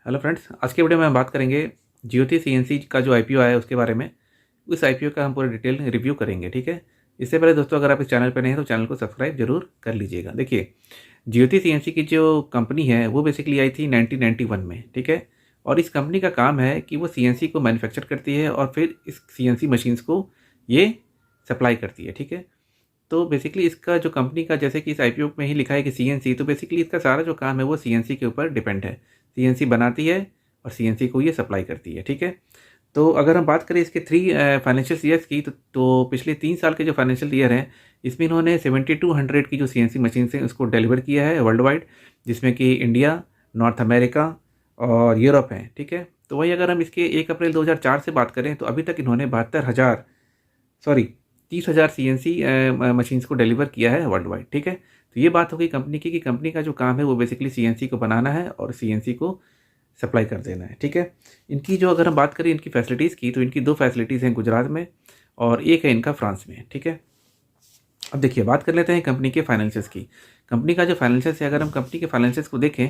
Hello friends, आज के video में हम बात करेंगे ज्योति सीएनसी का जो आईपीओ आया है उसके बारे में। उस आईपीओ का हम पूरा डिटेल रिव्यू करेंगे, ठीक है। इससे पहले दोस्तों, अगर आप इस चैनल पर नए हैं तो चैनल को सब्सक्राइब जरूर कर लीजिएगा। देखिए, ज्योति सीएनसी की जो कंपनी है वो बेसिकली आई थी 1991 में, ठीक है। और इस कंपनी का काम है कि वो सीएनसी को मैन्युफैक्चर करती है और फिर इस सीएनसी मशीन्स को ये सप्लाई करती है, ठीक है। तो बेसिकली इसका जो कंपनी का, जैसे कि इस आईपीओ में ही लिखा है कि सीएनसी, तो बेसिकली इसका सारा जो काम है वो सीएनसी के ऊपर डिपेंड है। सीएनसी बनाती है और सीएनसी को ये सप्लाई करती है, ठीक है। तो अगर हम बात करें इसके थ्री फाइनेंशियल ईयर्स की, तो पिछले 3 साल के जो फाइनेंशियल ईयर हैं इसमें इन्होंने 7200 की जो सीएनसी मशीन है उसको डिलीवर किया है वर्ल्ड वाइड, जिसमें कि इंडिया, नॉर्थ अमेरिका और यूरोप है, ठीक है। तो वही अगर हम इसके 1 अप्रैल 2004 से बात करें तो अभी तक इन्होंने 30,000 सीएनसी मशीन्स को डिलीवर किया है वर्ल्ड वाइड, ठीक है। तो ये बात हो गई कंपनी की कि कंपनी का जो काम है वो बेसिकली सीएनसी को बनाना है और सीएनसी को सप्लाई कर देना है, ठीक है। इनकी जो, अगर हम बात करें इनकी फैसिलिटीज़ की, तो इनकी 2 फैसिलिटीज़ हैं गुजरात में और एक है इनका फ्रांस में, ठीक है। अब देखिए, बात कर लेते हैं कंपनी के फाइनेंशियल्स की। कंपनी का जो फाइनेंशियल्स है, अगर हम कंपनी के फाइनेंशियल्स को देखें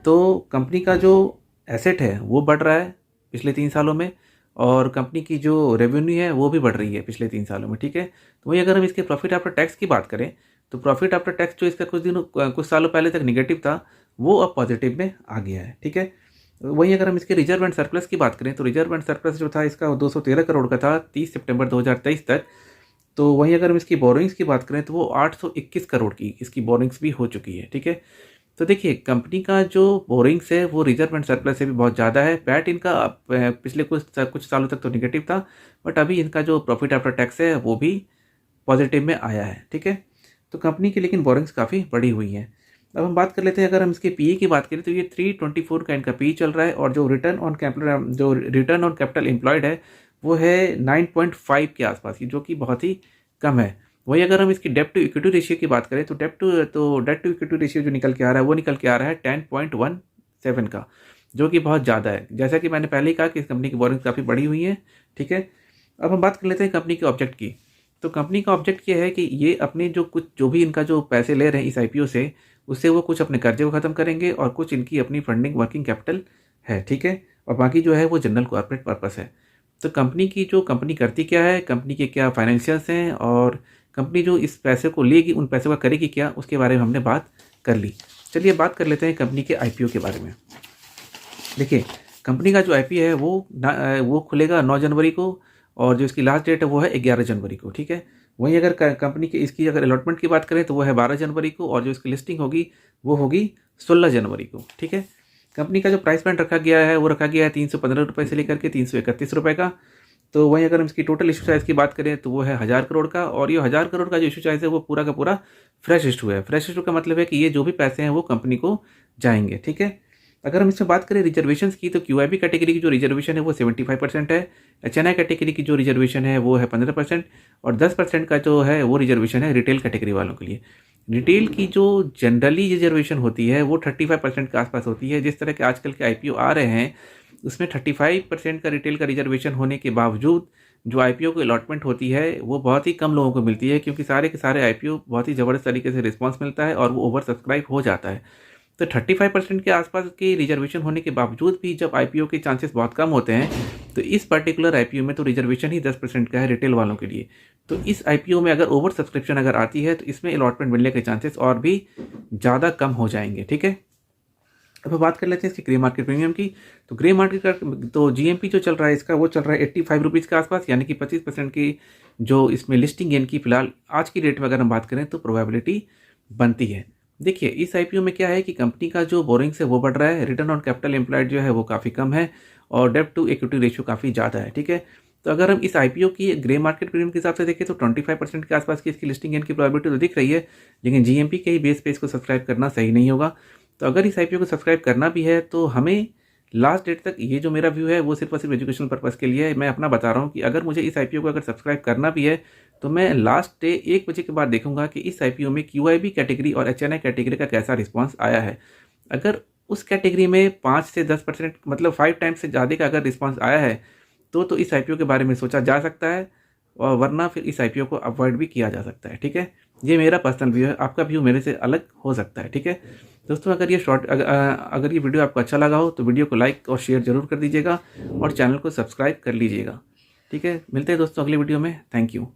तो कंपनी का जो एसेट है वो बढ़ रहा है पिछले 3 सालों में, और कंपनी की जो रेवेन्यू है वो भी बढ़ रही है पिछले 3 सालों में, ठीक है। तो वही अगर हम इसके प्रॉफिट आफ्टर टैक्स की बात करें तो प्रॉफिट आफ्टर टैक्स जो इसका कुछ सालों पहले तक निगेटिव था वो अब पॉजिटिव में आ गया है, ठीक है। वहीं अगर हम इसके रिजर्व एंड सरप्लस की बात करें तो रिजर्व एंड सरप्लस जो था इसका 213 करोड़ का था 30 सितंबर 2023 तक। तो वहीं अगर हम इसकी बोरिंग्स की बात करें तो वो 821 करोड़ की इसकी बोरिंग्स भी हो चुकी है, ठीक है। तो देखिए, कंपनी का जो बोरिंग्स है वो रिजर्व एंड सरप्लस से भी बहुत ज़्यादा है। पैट इनका पिछले कुछ सालों तक तो निगेटिव था, बट अभी इनका जो प्रॉफिट आफ्टर टैक्स है वो भी पॉजिटिव में आया है, ठीक है। तो कंपनी की लेकिन बोरिंग्स काफ़ी बढ़ी हुई हैं। अब हम बात कर लेते हैं, अगर हम इसके पीई की बात करें तो ये 324 का इनका पीई चल रहा है, और जो रिटर्न ऑन कैपिटल एम्प्लॉयड है वो है 9.5 के आसपास की, जो कि बहुत ही कम है। वही अगर हम इसकी डेप्ट टू इक्विटी रेशियो की बात करें तो डेट टू इक्विटी रेशियो जो निकल के आ रहा है वो निकल के आ रहा है 10.17 का, जो कि बहुत ज़्यादा है। जैसा कि मैंने पहले ही कहा कि इस कंपनी की बोरिंग काफ़ी बढ़ी हुई है, ठीक है। अब हम बात कर लेते हैं कंपनी के ऑब्जेक्ट की। तो कंपनी का ऑब्जेक्ट ये है कि ये अपने जो भी इनका जो पैसे ले रहे हैं इस आईपीओ से, उससे वो कुछ अपने कर्जे को ख़त्म करेंगे और कुछ इनकी अपनी फंडिंग वर्किंग कैपिटल है, ठीक है। और बाकी जो है वो जनरल कॉर्पोरेट पर्पस है। तो कंपनी करती क्या है, कंपनी के क्या फाइनेंशियल्स हैं, और कंपनी जो इस पैसे को लेगी उन पैसों का करेगी क्या, उसके बारे में हमने बात कर ली। चलिए बात कर लेते हैं कंपनी के आईपीओ के बारे में। देखिए, कंपनी का जो आईपीओ है वो खुलेगा 9 जनवरी को, और जो इसकी लास्ट डेट है वो है 11 जनवरी को, ठीक है। वहीं अगर कंपनी के इसकी अगर अलॉटमेंट की बात करें तो वो है 12 जनवरी को, और जो इसकी लिस्टिंग होगी वो होगी 16 जनवरी को, ठीक है। कंपनी का जो प्राइस बैंड रखा गया है वो रखा गया है 315 रुपये से लेकर के 331 रुपये का। तो वहीं अगर हम इसकी टोटल इशू साइज़ की बात करें तो वो है 1000 करोड़ का, और ये 1000 करोड़ का जो इशू साइज़ है वो पूरा का पूरा फ्रेश इशू है। फ्रेश इशू का मतलब है कि ये जो भी पैसे हैं वो कंपनी को जाएंगे, ठीक है। अगर हम इसमें बात करें रिजर्वेशन की तो क्यूआईबी कैटेगरी की जो रिजर्वेशन है वो 75% है। एचएनआई कैटेगरी की जो रिजर्वेशन है वो है 15%, और 10% का जो है वो रिजर्वेशन है रिटेल कैटेगरी वालों के लिए। रिटेल की जो जनरली रिजर्वेशन होती है वो 35% के आसपास होती है। जिस तरह के आजकल के आईपीओ आ रहे हैं उसमें 35% का रिटेल का रिजर्वेशन होने के बावजूद जो आईपीओ की अलॉटमेंट होती है वो बहुत ही कम लोगों को मिलती है, क्योंकि सारे के सारे आईपीओ बहुत ही ज़बरदस्त तरीके से रिस्पॉन्स मिलता है और वो ओवर सब्सक्राइब हो जाता है। तो 35% के आसपास की रिजर्वेशन होने के बावजूद भी जब आईपीओ के चांसेस बहुत कम होते हैं, तो इस पर्टिकुलर आईपीओ में तो रिजर्वेशन ही 10% का है रिटेल वालों के लिए। तो इस आईपीओ में अगर ओवर सब्सक्रिप्शन अगर आती है तो इसमें अलॉटमेंट मिलने के चांसेस और भी ज़्यादा कम हो जाएंगे, ठीक है। अब बात कर लेते हैं इसकी ग्रे मार्केट प्रीमियम की। तो ग्रे मार्केट का तो जीएमपी जो चल रहा है इसका वो चल रहा है 85 रुपीज़ के आसपास, यानी कि 25% की जो इसमें लिस्टिंग गेन की फिलहाल आज की डेट में अगर हम बात करें तो प्रोबेबिलिटी बनती है। देखिए, इस आईपीओ में क्या है कि कंपनी का जो बोरिंग्स है वो बढ़ रहा है, रिटर्न ऑन कैपिटल एम्प्लॉयड जो है वो काफ़ी कम है, और डेब्ट टू इक्विटी रेशियो काफ़ी ज़्यादा है, ठीक है। तो अगर हम इस आईपीओ की ग्रे मार्केट प्रीमियम के हिसाब से देखें तो 25% के आसपास की इसकी लिस्टिंग गेन की प्रोबेबिलिटी तो दिख रही है, लेकिन जीएमपी के ही बेस पे इसको सब्सक्राइब करना सही नहीं होगा। तो अगर इस आईपीओ को सब्सक्राइब करना भी है तो हमें लास्ट डेट तक, ये जो मेरा व्यू है वो सिर्फ और सिर्फ एजुकेशनल पर्पज़ के लिए है। मैं अपना बता रहा हूँ कि अगर मुझे इस आईपीओ को अगर सब्सक्राइब करना भी है तो मैं लास्ट डे 1 बजे के बाद देखूंगा कि इस आईपीओ में क्यूआईबी कैटेगरी और एचएनआई कैटेगरी का कैसा रिस्पांस आया है। अगर उस कैटेगरी में 5 से 10% मतलब 5 टाइम्स से ज़्यादा का अगर रिस्पांस आया है तो इस आईपीओ के बारे में सोचा जा सकता है। और वरना फिर इस IPO को अवॉइड भी किया जा सकता है। ठीक है, ये मेरा पर्सनल व्यू है, आपका व्यू मेरे से अलग हो सकता है। ठीक है दोस्तों, अगर ये वीडियो आपको अच्छा लगा हो तो वीडियो को लाइक और शेयर जरूर कर दीजिएगा और चैनल को सब्सक्राइब कर लीजिएगा। ठीक है, मिलते हैं दोस्तों अगली वीडियो में। Thank you.